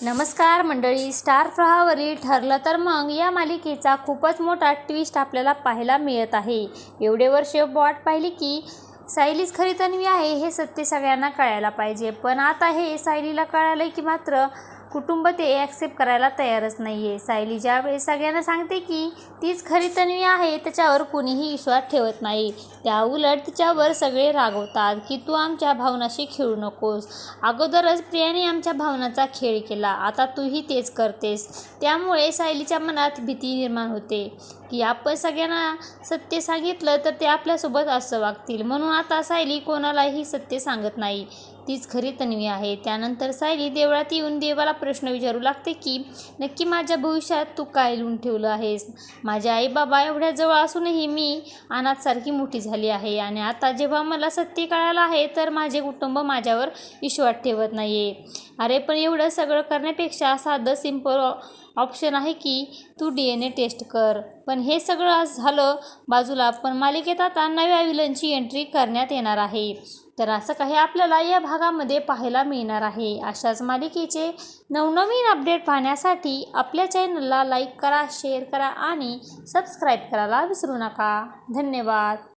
नमस्कार मंडळी, स्टार प्रवाहावरील ठरलं तर मग या मालिकेचा खूपच मोठा ट्विस्ट आपल्याला पाहायला मिळत आहे. एवढे वर्ष वाट पाहिली की सायलीच खरी तन्वी आहे हे सत्य सगळ्यांना कळायला पाहिजे. पण आता हे सायलीला कळालं की मात्र कुटुंब ते ॲक्सेप्ट करायला तयारच नाही आहे. सायली ज्यावेळेस सगळ्यांना सांगते की तीच खरी तन्वी आहे त्याच्यावर कोणीही विश्वास ठेवत नाही. त्या उलट तिच्यावर सगळे रागवतात की तू आमच्या भावनाशी खेळू नकोस. अगोदरच प्रियाने आमच्या भावनांचा खेळ केला, आता तूही तेच करतेस. त्यामुळे सायलीच्या मनात भीती निर्माण होते की आपण सगळ्यांना सत्य सांगितलं तर ते आपल्यासोबत असं वागतील. म्हणून आता सायली कोणालाही सत्य सांगत नाही. तीच खरी तन्वी आहे. त्यानंतर सायली देवळात येऊन देवाला प्रश्न विचारू लागते की नक्की माझ्या भविष्यात तू काय लिहून ठेवलं आहेस. माझे आई बाबा एवढ्या जवळ असूनही मी अनाथसारखी मोठी झाली आहे आणि आता जेव्हा मला सत्य कळालं आहे तर माझे कुटुंब माझ्यावर विश्वास ठेवत नाही आहे. अरे पण एवढं सगळं करण्यापेक्षा साधं सिंपल ऑप्शन आहे की तू DNA टेस्ट कर. पण हे सगळं झालं बाजूला, पण मालिकेत आता नव्या विलनची एंट्री करण्यात येणार आहे. तर असं काही आपल्याला या भागामध्ये पाहायला मिळणार आहे. अशाच मालिकेचे नवनवीन अपडेट पाहण्यासाठी आपल्या चॅनलला लाईक करा, शेअर करा आणि सबस्क्राईब करायला विसरू नका. धन्यवाद.